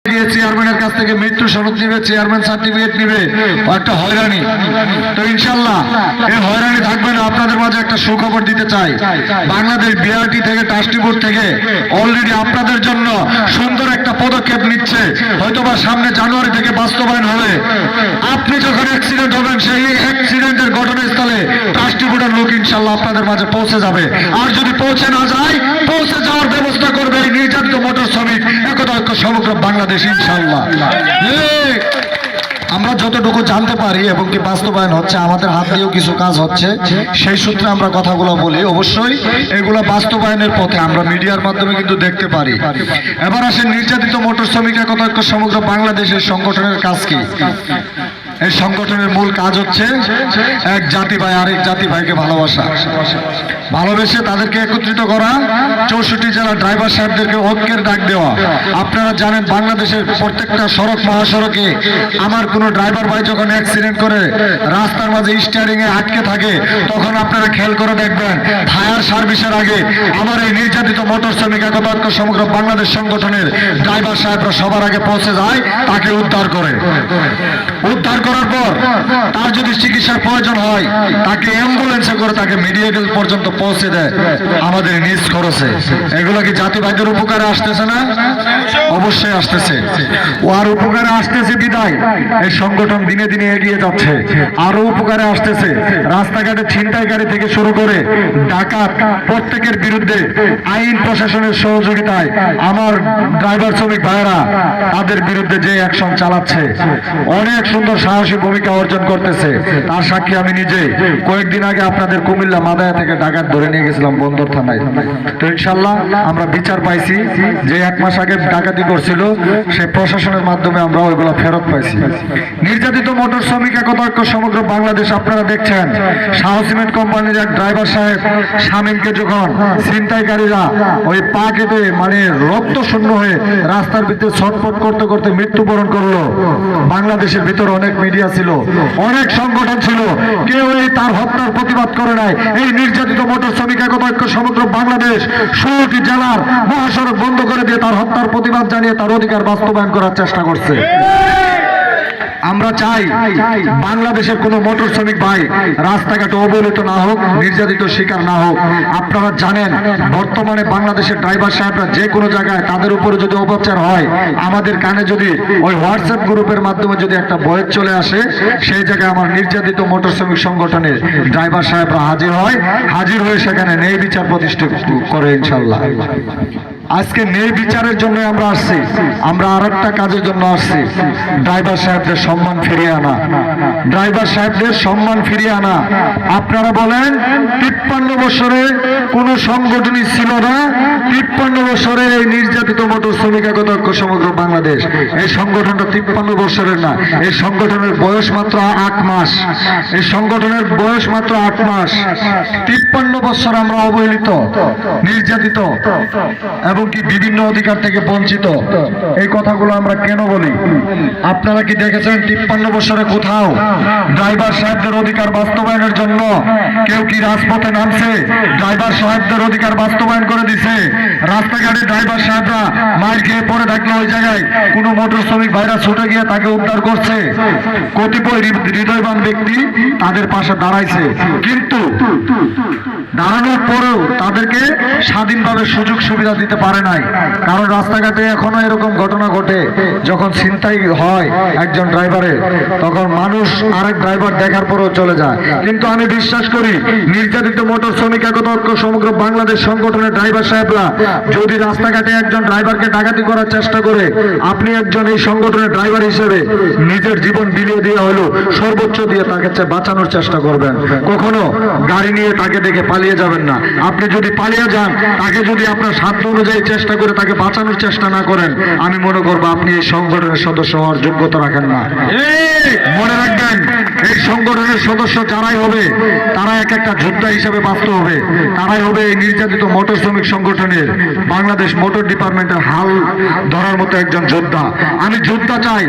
চেয়ারম্যানের কাছ থেকে মৃত্যু সনদ নিবে, চেয়ারম্যান সার্টিফিকেট নিবে, একটা হয়রানি। তো ইনশাল্লাহ এই হয়রানি থাকবে না। আপনাদের মাঝে একটা সুখবর দিতে চাই, বাংলাদেশ বিআরটি থেকে ট্রাস্টি বোর্ড থেকে অলরেডি আপনাদের জন্য সুন্দর একটা পদক্ষেপ নিচ্ছে, হয়তোবা সামনে জানুয়ারি থেকে বাস্তবায়ন হবে। আপনি যখন অ্যাক্সিডেন্ট হবেন সেই অ্যাক্সিডেন্টের ঘটনাস্থলে ট্রাস্টি বোর্ডের লোক ইনশাল্লাহ আপনাদের মাঝে পৌঁছে যাবে। আর যদি পৌঁছে না যায়, পৌঁছে যাওয়ার ব্যবস্থা করবে এই নির্যাতিত মোটর শ্রমিক একতা ঐক্য সমগ্র বাংলাদেশ ইনশাআল্লাহ। আমরা যতটুকু জানতে পারি এবং কি বাস্তবায়ন হচ্ছে, আমাদের হাত দিয়েও কিছু কাজ হচ্ছে, সেই সূত্রে আমরা কথাগুলো বলি। অবশ্যই এগুলো বাস্তবায়নের পথে আমরা মিডিয়ার মাধ্যমে কিন্তু দেখতে পারি। এবার আসেন নির্যাতিত মোটর শ্রমিক একতা ঐক্য সমগ্র বাংলাদেশের সংগঠনের কাজ কি? এই সংগঠনের মূল কাজ হচ্ছে এক জাতি ভাই আরেক জাতি ভাইকে ভালোবাসা, ভালোবেসে তাদেরকে একত্রিত করা, 64 জেলা ড্রাইভার সাহেবদেরকে ঐক্যের ডাক দেওয়া। আপনারা জানেন বাংলাদেশের প্রত্যেকটা সড়ক মহাসড়কে আমার কোনো ড্রাইভার ভাই যখন অ্যাক্সিডেন্ট করে রাস্তার মাঝে স্টিয়ারিং এ আটকে থাকে, তখন আপনারা খেয়াল করে দেখবেন ফায়ার সার্ভিসের আগে আমার এই নির্যাতিত মোটর শ্রমিক একতা ঐক্য সমগ্র বাংলাদেশ সংগঠনের ড্রাইভার সাহেবরা সবার আগে পৌঁছে যায়, তাকে উদ্ধার করে। উদ্ধার করার পর তার যদি চিকিৎসার প্রয়োজন হয়, তাকে অ্যাম্বুলেন্সে করে তাকে মেডিকেল পর্যন্ত পৌঁছে দেয় আমাদের নিজ খরচে। এগুলো কি জাতি ভাইদের উপকারে আসতেছে না? অবশ্যই আসতেছে। ও আর উপকারে আসতেছে বিদায় এই সংগঠন দিনে দিনে এগিয়ে যাচ্ছে। আরো উপকারে আসতেছে, রাস্তাঘাটে ছিনতাইকারী থেকে শুরু করে ডাকাত প্রত্যেকের বিরুদ্ধে আইন প্রশাসনের সহযোগিতায় আমার ড্রাইভার শ্রমিক ভাইয়েরা তাদের বিরুদ্ধে যে অ্যাকশন চালাচ্ছে, অনেক সুন্দর সাহসী ভূমিকা অর্জন করতেছে। তার সাক্ষী আমি নিজে। কয়েকদিন আগে আপনাদের কুমিল্লা মাদায়া থেকে ডাকাত ধরে নিয়ে গেছিলাম বন্দর থানায়। তো ইনশাল্লাহ আমরা বিচার পাইছি। যে 1 মাস আগে ডাকাতি করছিল সে প্রশাসনের মাধ্যমে আমরা ওইগুলো ফেরত পাইছি। নির্যাতিত মোটর শ্রমিক একতা ঐক্য সমগ্র বাংলাদেশ আপনারা দেখছেন, শাহ সিমেন্ট কোম্পানির এক ড্রাইভার সাহেব শামীমকে যখন ছিনতাইকারীরা ওই পা কেটে মানে রক্ত শূন্য হয়ে রাস্তার ভিতরে ছটফট করতে করতে মৃত্যুবরণ করলো, বাংলাদেশের ভিতরে অনেক মিডিয়া ছিল, অনেক সংগঠন ছিল, কেউ এই তার হত্যার প্রতিবাদ করে নাই। এই নির্যাতিত মোটর শ্রমিক একতা ঐক্য সমগ্র বাংলাদেশ 16টি জেলার মহাসড়ক বন্ধ করে দিয়ে তার হত্যার প্রতিবাদ জানিয়ে তার অধিকার বাস্তবায়ন করার চেষ্টা করছে। আমরা চাই বাংলাদেশের কোন মোটর শ্রমিক ভাই রাস্তাঘাটে অবহেলিত না হোক, নির্যাতিত শিকার না হোক। আপনারা জানেন বর্তমানে বাংলাদেশের ড্রাইভার সাহেবরা যে কোনো জায়গায় তাদের উপরে যদি অত্যাচার হয়, আমাদের কানে যদি ওই হোয়াটসঅ্যাপ গ্রুপের মাধ্যমে যদি একটা বয়স চলে আসে, সেই জায়গায় আমার নির্যাতিত মোটর শ্রমিক সংগঠনের ড্রাইভার সাহেবরা হাজির হয়, হাজির হয়ে সেখানে ন্যায় বিচার প্রতিষ্ঠা করে ইনশাল্লাহ। আজকে ন্যায় বিচারের জন্য আমরা আসছি, আমরা আর একটা কাজের জন্য আসছি, ড্রাইভার সাহেবদের সম্মান ফিরিয়ে আনা। ড্রাইভার সাহেবদের সম্মান ফিরিয়ে আনা। আপনারা বলেন 53 বছরে কোন সংগঠনই ছিল না, 53 বছরে এই নির্যাতিত মোটর শ্রমিক একতা ঐক্য সমগ্র বাংলাদেশ, এই সংগঠনটা 53 বছরের না, এই সংগঠনের বয়স মাত্র 8 মাস। এই সংগঠনের বয়স মাত্র 8 মাস। 53 বছর আমরা অবহেলিত, নির্যাতিত এবং কি বিভিন্ন অধিকার থেকে বঞ্চিত। এই কথাগুলো আমরা কেন বলি? আপনারা কি দেখেছেন 53 বছরে কোথাও ড্রাইভার সাহেবদের অধিকার বাস্তবায়নের জন্য কেউ কি রাজপথে নামছে? ড্রাইভার সাহেবদের অধিকার বাস্তবায়ন করে দিছে। রাস্তাঘাটে ড্রাইভার সাহেবরা মার খেয়ে পড়ে থাকলে ওই জায়গায় কোনো মোটর শ্রমিক ভাইরা ছুটে গিয়ে তাকে উদ্ধার করছে। কতিপয় হৃদয়বান ব্যক্তি তাদের পাশে দাঁড়াইছে, কিন্তু দাঁড়ানোর পরেও তাদেরকে স্বাধীনভাবে সুযোগ সুবিধা দিতে পারে নাই। কারণ রাস্তাঘাটে এখনো এরকম ঘটনা ঘটে, যখন ছিনতাই হয় একজন ড্রাইভারের, তখন মানুষ আরেক ড্রাইভার দেখার পরেও চলে যায়। কিন্তু আমি বিশ্বাস করি নির্যাতিত মোটর শ্রমিক একতা ঐক্য সমগ্র বাংলাদেশ সংগঠনের ড্রাইভার সাহেবরা যদি রাস্তাঘাটে একজন ড্রাইভারকে ডাকাতি করার চেষ্টা করে, আপনি একজন এই সংগঠনের ড্রাইভার হিসেবে নিজের জীবন বিলিয়ে দিয়ে হলো সর্বোচ্চ দিয়ে তাকে বাঁচানোর চেষ্টা করবেন। কখনো গাড়ি নিয়ে তাকে দেখে পালিয়ে যাবেন না। আপনি যদি পালিয়ে যান, তাকে যদি আপনার সাধ্য অনুযায়ী চেষ্টা করে তাকে বাঁচানোর চেষ্টা না করেন, আমি মনে করবো আপনি এই সংগঠনের সদস্য হওয়ার যোগ্যতা রাখেন না। মনে রাখবেন, এই সংগঠনের সদস্য যারাই হবে তারা এক একটা যোদ্ধা হিসেবে বাঁচতে হবে। তারাই হবে এই নির্যাতিত মোটর শ্রমিক সংগঠনের বাংলাদেশ মোটর ডিপার্টমেন্টের হাল ধরার মতো একজন যোদ্ধা। আমি যোদ্ধা চাই,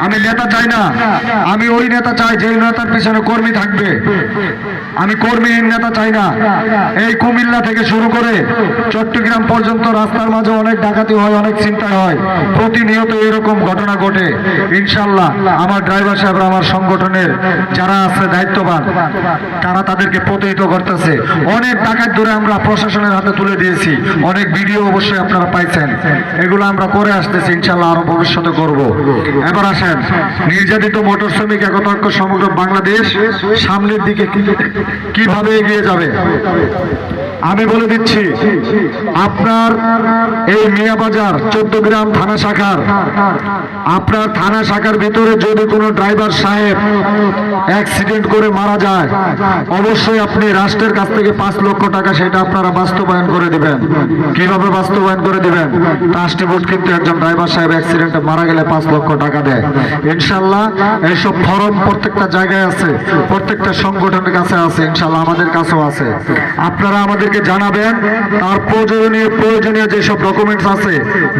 আমি নেতা চাই না। আমি ওই নেতা চাই যে নেতার পিছনে কর্মী থাকবে। আমি কর্মীহীন নেতা চাই না। এই কুমিল্লা থেকে শুরু করে চট্টগ্রাম পর্যন্ত রাস্তার মাঝে অনেক ডাকাতি হয়, অনেক চিন্তা হয়, প্রতিনিয়ত এরকম ঘটনা ঘটে। ইনশাল্লাহ আমার ড্রাইভার সাহেবরা, আমার সংগঠনের যারা আছে দায়িত্ববান, তারা তাদেরকে প্রতিহিত করতেছে। অনেক ডাকাত ধরে আমরা প্রশাসনের হাতে তুলে দিয়েছি, অনেক ভিডিও অবশ্যই আপনারা পাইছেন, এগুলো আমরা করে আসতেছি, ইনশাল্লাহ আরো ভবিষ্যতে করব। এবার আসেন, নির্যাতিত মোটর শ্রমিক একতা ঐক্য সমগ্র বাংলাদেশ সামনের দিকে কিভাবে এগিয়ে যাবে আমি বলে দিচ্ছি। আপনার এই মিয়াবাজার 14 গ্রাম থানা শাখার, আপনার থানা শাখার ভিতরে যদি কোনো ড্রাইভার সাহেব অ্যাক্সিডেন্ট করে মারা যায়, অবশ্যই আপনি রাষ্ট্রের কাছ থেকে 5 লক্ষ টাকা সেটা আপনারা বাস্তবায়ন করে দিবেন। কিভাবে বাস্তবায়ন করে দিবেন? ট্রাস্টি বোর্ড কিন্তু একজন ড্রাইভার সাহেব অ্যাক্সিডেন্টে মারা গেলে 5 লক্ষ টাকা দেয়। ইনশাল্লাহ এইসব ফরম প্রত্যেকটা জায়গায় আছে, প্রত্যেকটা সংগঠনের কাছে আছে, ইনশাল্লাহ আমাদের কাছেও আছে। আপনারা আমাদেরকে জানাবেন, তার প্রয়োজনীয় যেসব ডকুমেন্টস আছে,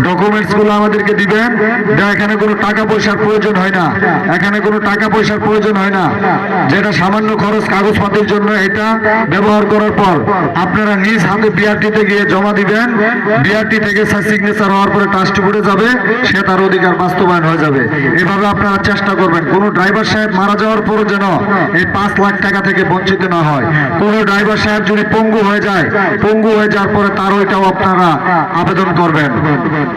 ডকুমেন্টস গুলো আমাদেরকে দিবেন। এখানে কোনো টাকা পয়সার প্রয়োজন হয় না, এখানে কোনো টাকা পয়সার প্রয়োজন হয় না, যেটা সামান্য খরচ কাগজপাতির জন্য। এটা ব্যবহার করার পর আপনারা নিজ হাতে বিআরটিতে গিয়ে জমা দিবেন। বিআরটি থেকে সিগনেচার হওয়ার পরে ট্রাস্টি বোর্ডে যাবে, সে তার অধিকার বাস্তবায়ন হয়ে যাবে। এভাবে আপনারা চেষ্টা করবেন কোনো ড্রাইভার সাহেব মারা যাওয়ার পর যেন এই 5 লাখ টাকা থেকে বঞ্চিত না হয়। কোনো ড্রাইভার সাহেব যদি পঙ্গু হয়ে যায়, পঙ্গু হয়ে যাওয়ার পরে তার ওইটাও আপনারা আবেদন করবেন।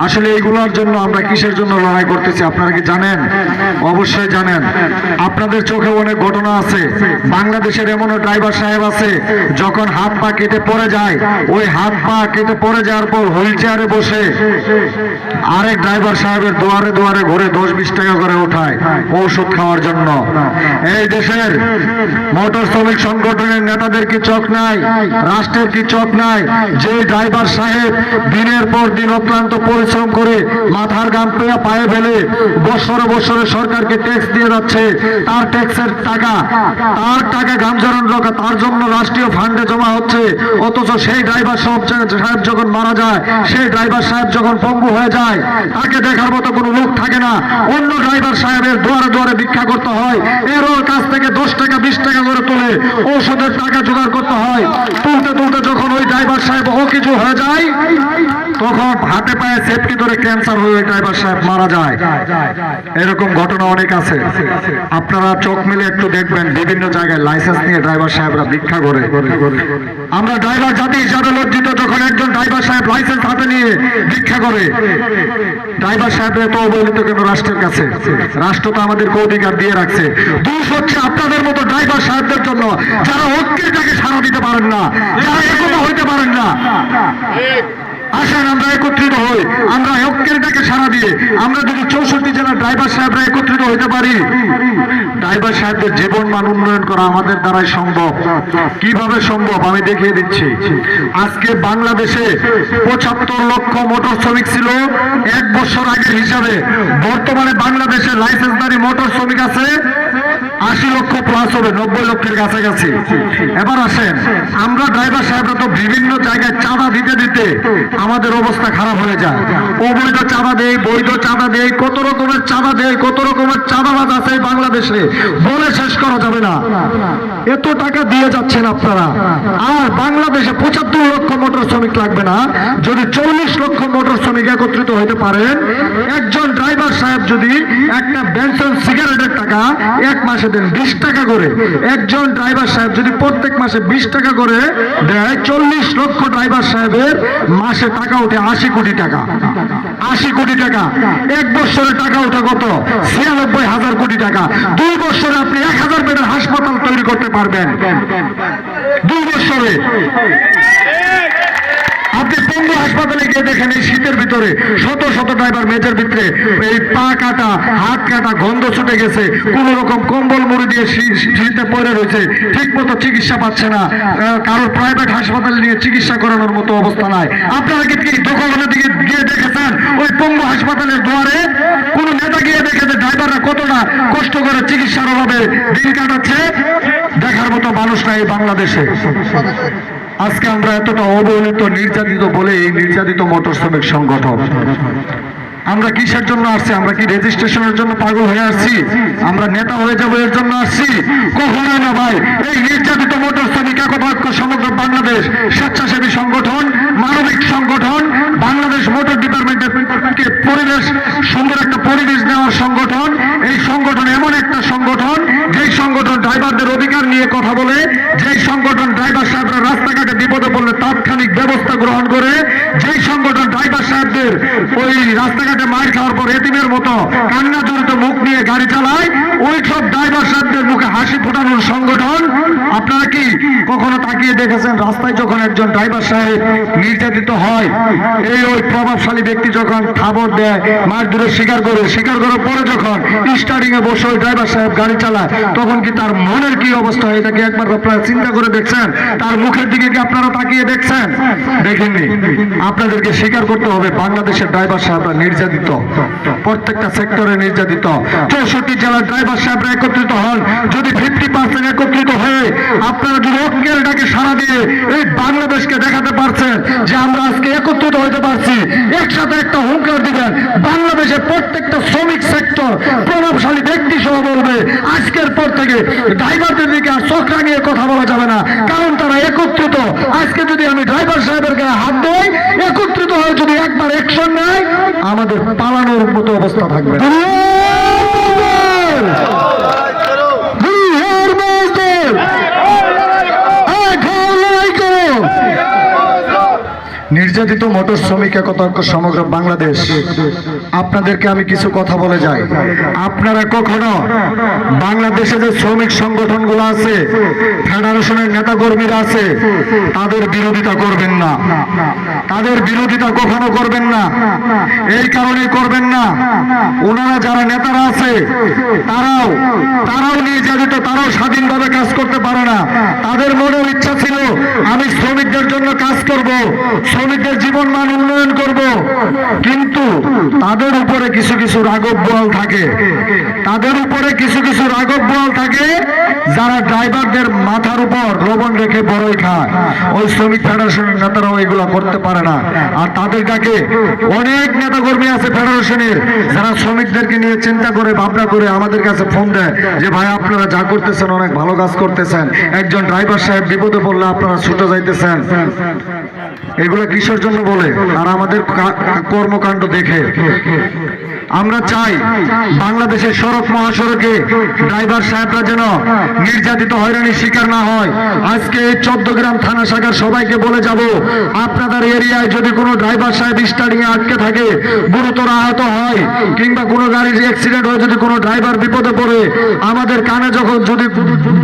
আসলে এইগুলোর জন্য আমরা কিসের জন্য লড়াই করতেছি আপনারা কি জানেন? অবশ্যই জানেন। আপনাদের চোখে অনেক ঘটনা আছে, বাংলাদেশের এমনও ড্রাইভার সাহেব আছে যখন হাত পা কেটে পড়ে যায়, ওই হাত পা কেটে পড়ে যাওয়ার পর হুইল চেয়ারে বসে আরেক ড্রাইভার সাহেবের দুয়ারে দুয়ারে ঘুরে 10-20 টাকা করে ওঠায় ঔষধ খাওয়ার জন্য। এই দেশের মোটর শ্রমিক সংগঠনের নেতাদের কি চোখ নাই? রাষ্ট্রের কি চোখ নাই? যে ড্রাইভার সাহেব দিনের পর দিন অক্লান্ত পরিশ্রম করে মাথার ঘাম পায়ে ফেলে বছরে বছরে সরকারকে ট্যাক্স দিয়ে যাচ্ছে, তার ট্যাক্সের টাকা, তার টাকা ঘাম ঝরানো টাকা তার জন্য রাষ্ট্রীয় ফান্ডে জমা হচ্ছে, অথচ সেই ড্রাইভার সাহেব যখন মারা যায়, সেই ড্রাইভার সাহেব যখন পঙ্গু হয়ে যায়, তাকে দেখার মতো কোনো লোক থাকে না। অন্য ড্রাইভার সাহেবের দুয়ারে দুয়ারে ভিক্ষা করতে হয়, এর কাছ থেকে 10 টাকা 20 টাকা করে তুলে ঔষধের টাকা জোগাড় করতে হয়। তুলতে তুলতে যখন ওই ড্রাইভার সাহেব ও কিছু হয়ে যায়, তখন হাতে পায়ে সেফটি ধরে ক্যান্সার হয়ে ওই ড্রাইভার সাহেব মারা যায়। এরকম ঘটনা অনেক আছে, আপনারা চোখ মিলে একটু দেখবেন। বিভিন্ন জায়গায় লাইসেন্স নিয়ে ড্রাইভার সাহেবরা ভিক্ষা করে। আমরা ড্রাইভার জাতি হিসাবে লজ্জিত যখন একজন ড্রাইভার সাহেব লাইসেন্স হাতে নিয়ে ভিক্ষা করে। ড্রাইভার সাহেব এত অবহেলিত কেন রাষ্ট্রের কাছে? রাষ্ট্র তো আমাদেরকে অধিকার দিয়ে রাখছে। দোষ হচ্ছে আপনাদের মতো ড্রাইভার সাহেবদের জন্য, যারা ঐক্যের ডাকে সাড়া দিতে পারেন না, যারা একতা হইতে পারেন না। আসেন আমরা একত্রিত হই, আমরা ঐক্যের ডাকে সাড়া দিয়ে আমরা যদি 64 জেলার ড্রাইভার সাহেবরা একত্রিত হইতে পারি, ড্রাইভার সাহেবদের জীবন মান উন্নয়ন করা আমাদের দ্বারাই সম্ভব। কিভাবে সম্ভব আমি দেখিয়ে দিচ্ছি। আজকে বাংলাদেশে 75 লক্ষ মোটর শ্রমিক ছিল 1 বছর আগের হিসাবে। বর্তমানে বাংলাদেশে লাইসেন্সধারী মোটর শ্রমিক আছে 80 লক্ষ প্লাস হবে, 90 লক্ষের কাছাকাছি। এবার আসেন, আমরা ড্রাইভার সাহেবরা তো বিভিন্ন জায়গায় চাঁদা দিতে দিতে আমাদের অবস্থা খারাপ হয়ে যায়। অবৈধ চাঁদা দেয়, বৈধ চাঁদা দেয়, কত রকমের চাঁদা দেয়, কত রকমের চাঁদাবাজ আছে বাংলাদেশে, বলে শেষ করা যাবে না। এত টাকা দিয়ে যাচ্ছেন আপনারা। আর বাংলাদেশে 75 লক্ষ মোটর শ্রমিক লাগবে না, যদি 40 লক্ষ মোটর শ্রমিক একত্রিত হইতে পারেন। একজন ড্রাইভার সাহেব যদি একটা বেনসন সিগারেটের টাকা 1 মাসে দেন 20 টাকা করে, একজন ড্রাইভার সাহেব যদি প্রত্যেক মাসে 20 টাকা করে দেয়, 40 লক্ষ ড্রাইভার সাহেবের মাসে টাকা উঠে 80 কোটি টাকা। 80 কোটি টাকা 1 বছরে টাকা উঠে কত? 96,000 কোটি টাকা। 2 বছরে আপনি 1000 বেডের হাসপাতাল তৈরি করতে পারবেন। 2 বছরে আপনি পঙ্গু হাসপাতালে গিয়ে দেখেন, এই শীতের ভিতরে শত শত ড্রাইভার মেজের ভিতরে এই পা কাটা, হাত কাটা, গন্ধ ছুটে গেছে, কোন রকম কম্বল মুড়ি দিয়ে শীতে পড়ে রয়েছে, ঠিক মতো চিকিৎসা পাচ্ছে না, কারোর প্রাইভেট হাসপাতালে নিয়ে চিকিৎসা করানোর মতো অবস্থা নাই। আপনারা কি দোকানের দিকে গিয়ে দেখেছেন ওই পঙ্গু হাসপাতালের দুয়ারে কোন নেতা গিয়ে দেখেছে ড্রাইভাররা কতটা কষ্ট করে চিকিৎসার অভাবে দিন কাটাচ্ছে? দেখার মতো মানুষ নাই বাংলাদেশে। আজকে আমরা এতটা অবহেলিত, নির্যাতিত বলে এই নির্যাতিত মোটর শ্রমিক সংগঠন। আমরা কিসের জন্য আসছি? আমরা কি রেজিস্ট্রেশনের জন্য পাগল হয়ে আসছি? আমরা নেতা হয়ে যাবো এর জন্য আসছি? কখনোই না ভাই। এই নির্যাতিত মোটর শ্রমিক একতা ঐক্য সমগ্র বাংলাদেশ স্বেচ্ছাসেবী সংগঠন, মানবিক সংগঠন, বাংলাদেশ মোটর ডিপার্টমেন্টের পরিবেশ সুন্দর একটা পরিবেশ দেওয়ার সংগঠন। এই সংগঠন এমন একটা সংগঠন যেই সংগঠন ড্রাইভারদের অধিকার নিয়ে কথা বলে, যেই সংগঠন ড্রাইভার সাহেবরা রাস্তাঘাটে বিপদে পড়লে তাৎক্ষণিক ব্যবস্থা গ্রহণ করে, যেই সংগঠন ড্রাইভার সাহেবদের ওই রাস্তাঘাটে মার খাওয়ার পর এতিমের মতো কান্না জড়িত মুখ নিয়ে গাড়ি চালায়, ওই সব ড্রাইভার সাহেবদের মুখে হাসি ফোটানোর সংগঠন। আপনারা কি কখনো তাকিয়ে দেখেছেন রাস্তায় যখন একজন ড্রাইভার সাহেব নির্যাতিত হয়, ওই প্রভাবশালী ব্যক্তি যখন খবর দেয়, মার দূরে স্বীকার করার পরে যখন স্টার্টিং এ বসে ওই ড্রাইভার সাহেব গাড়ি চালায়, তখন কি তার মনের কি অবস্থা হয়? এটা কি একবার আপনারা চিন্তা করে দেখছেন? তার মুখের দিকে কি আপনারা তাকিয়ে দেখছেন? দেখেননি। আপনাদেরকে স্বীকার করতে হবে বাংলাদেশের ড্রাইভার সাহেবরা নির্যাতিত, প্রত্যেকটা সেক্টরে নির্যাতিত। 64 জেলার ড্রাইভার সাহেবরা একত্রিত হন। যদি 50% একত্রিত হয়ে আপনারা যদি ঐক্যের ডাকে সাড়া দিয়ে এই বাংলাদেশকে দেখাতে পারছেন যে আমরা আজকে একত্রিত হতে পারছি, একসাথে একটা হুঙ্কার দিবেন, বাংলাদেশের প্রত্যেকটা শ্রমিক সেক্টর প্রভাবশালী ব্যক্তি সহ বলবে আজকের পর থেকে ড্রাইভারদের দিকে আর চোখ রাঙিয়ে কথা বলা যাবে না, কারণ তারা একত্রিত। আজকে যদি আমি ড্রাইভার সাহেবের গায়ে হাত দেই, একত্রিত হয়ে যদি একবার অ্যাকশন নেয়, আমাদের পালানোর মতো অবস্থা থাকবে। নির্যাতিত মোটর শ্রমিক একতা ঐক্য সমগ্র বাংলাদেশ, আপনাদেরকে আমি কিছু কথা বলে যাই। আপনারা কখনো বাংলাদেশে যে শ্রমিক সংগঠনগুলো আছে, ফেডারেশনের নেতা কর্মীরা আছে, তাদের বিরোধিতা করবেন না। তাদের বিরোধিতা কখনো করবেন না। এই কারণেই করবেন না, ওনারা যারা নেতারা আছে তারাও নির্যাতিত, তারাও স্বাধীনভাবে কাজ করতে পারে না। তাদের মনের ইচ্ছা ছিল আমি শ্রমিকদের জন্য কাজ করব, শ্রমিকদের জীবন মান উন্নয়ন করব, কিন্তু তাদের উপরে কিছু কিছু রাঘব বোয়াল থাকে, যারা ড্রাইভারদের মাথার উপর লবণ রেখে বড়ই খায়। ওই শ্রমিক ফেডারেশনের নেতারাও এগুলো করতে পারে না। আর তাদের ডাকে অনেক নেতা কর্মী আছে ফেডারেশনের, যারা শ্রমিকদেরকে নিয়ে চিন্তা করে ভাবনা করে আমাদের কাছে ফোন দেয় যে ভাই আপনারা যা করতেছেন অনেক ভালো কাজ করতেছেন, একজন ড্রাইভার সাহেব বিপদে পড়লে আপনারা ছুটে যাইতেছেন। এগুলো কিসের জন্য বলে? আর আমাদের কর্মকাণ্ড দেখে আমরা চাই বাংলাদেশের সড়ক মহাসড়কে ড্রাইভার সাহেবরা যেন নির্যাতিত হয়রানির শিকার না হয়। আজকে 14 গ্রাম থানা শাখার সবাইকে বলে যাব, আপনাদের এরিয়ায় যদি কোনো ড্রাইভার সাহেব স্টার্টিং এ আটকে থাকে, গুরুতর আহত হয়, কিংবা কোনো গাড়ির অ্যাক্সিডেন্ট হয়ে যদি কোনো ড্রাইভার বিপদে পড়ে, আমাদের কানে যখন যদি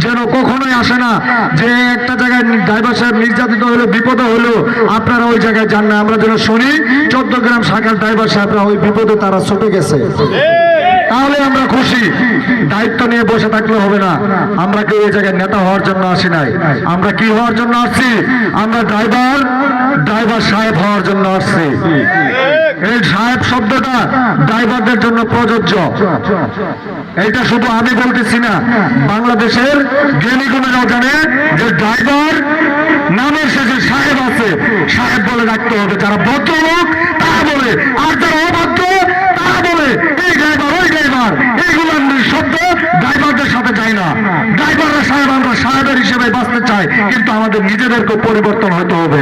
যেন কখনোই আসে না যে একটা জায়গায় ড্রাইভার সাহেব নির্যাতিত হলো, বিপদে হলো, আপনারা ওই জায়গায় যান না। আমরা যেন শুনি 14 গ্রাম শাখার ড্রাইভার সাহেবরা ওই বিপদে তারা ছুটে গেছে, তাহলে আমরা খুশি। দায়িত্ব নিয়ে বসে থাকলে হবে না। আমরা কেউ এই জায়গায় নেতা হওয়ার জন্য আসি নাই। আমরা কি হওয়ার জন্য আসছি? আমরা ড্রাইভার সাহেব হওয়ার জন্য আসছি। এই সাহেব শব্দটা ড্রাইভারদের জন্য প্রযোজ্য। এটা শুধু আমি বলতেছি না, বাংলাদেশের জ্ঞানীগুণেরাও জানে যে ড্রাইভার নামের শেষে সাহেব আছে, সাহেব বলে রাখতে হবে। যারা ভদ্রলোক তারা বলে, আর যারা অভদ্র তারা বলে এই ড্রাইভার ওই ড্রাইভার। এইগুলোর শব্দ ড্রাইভারদের সাথে যায় না। ড্রাইভাররা সাহেব, আমরা সাহেবের হিসেবে বাঁচতে চাই, কিন্তু আমাদের নিজেদেরকে পরিবর্তন হতে হবে।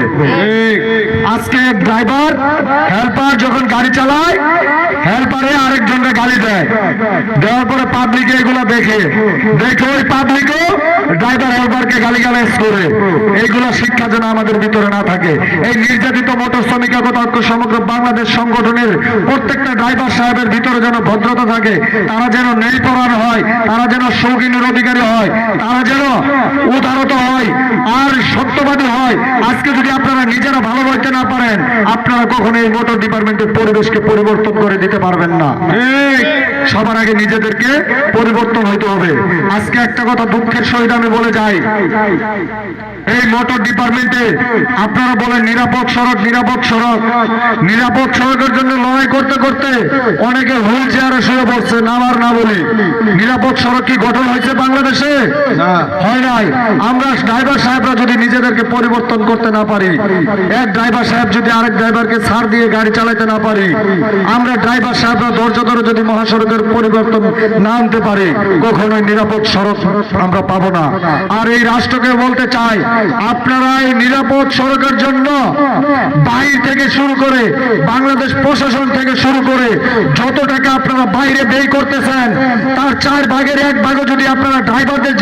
আজকে এক ড্রাইভার হেল্পার যখন গাড়ি চালায়, হেল্পারে আরেকজনকে গালি দেয়, দেওয়ার পরে পাবলিকে এগুলো দেখে ওই পাবলিকও ড্রাইভার হেল্পারকে গালিগালাজ করে। এইগুলো শিক্ষা যেন আমাদের ভিতরে না থাকে। এই নির্যাতিত মোটর শ্রমিক একতা ঐক্য সমগ্র বাংলাদেশ সংগঠনের প্রত্যেকটা ড্রাইভার সাহেবের ভিতরে যেন ভদ্রতা থাকে, তারা যেন ন্যায়পরায়ণ হয়, তারা যেন শৌখিনের অধিকারী হয়, তারা যেন উদারত হয় আর সত্যবাদী হয়। আজকে যদি আপনারা নিজেরা ভালো বলতে না পারেন, আপনারা কখনো এই মোটর ডিপার্টমেন্টের পরিবেশকে পরিবর্তন করে দিতে পারবেন না। সবার আগে নিজেদেরকে পরিবর্তন হইতে হবে। আজকে একটা কথা দুঃখের সহিত আমি বলে যাই, এই মোটর ডিপার্টমেন্টে আপনারা বলেন নিরাপদ সড়ক, নিরাপদ সড়ক, নিরাপদ সড়কের জন্য লড়াই করতে করতে অনেকে হুইল চেয়ারে শুয়ে পড়ছে। নামার না বলি, নিরাপদ সড়ক কি গঠন হয়েছে বাংলাদেশে? হয় নাই। আমরা ড্রাইভার সাহেবরা যদি নিজেদেরকে পরিবর্তন করতে না পারি, এক ড্রাইভার সাহেব যদি আরেক ড্রাইভারকে ছাড় দিয়ে গাড়ি চালাতে না পারি, আমরা ড্রাইভার সাহেবরা ধৈর্য ধরে যদি মহাসড়কের পরিবর্তন না আনতে পারি, কখনোই নিরাপদ সড়ক আমরা পাবো না। আর এই রাষ্ট্রকে বলতে চাই, আপনারা এই নিরাপদ সড়কের জন্য বাইরে থেকে শুরু করে বাংলাদেশ প্রশাসন থেকে শুরু করে যত টাকা আপনারা বাইরে ব্যয় করতেছেন, তার 4 ভাগের 1 ভাগও যদি আপনারা ড্রাইভারদের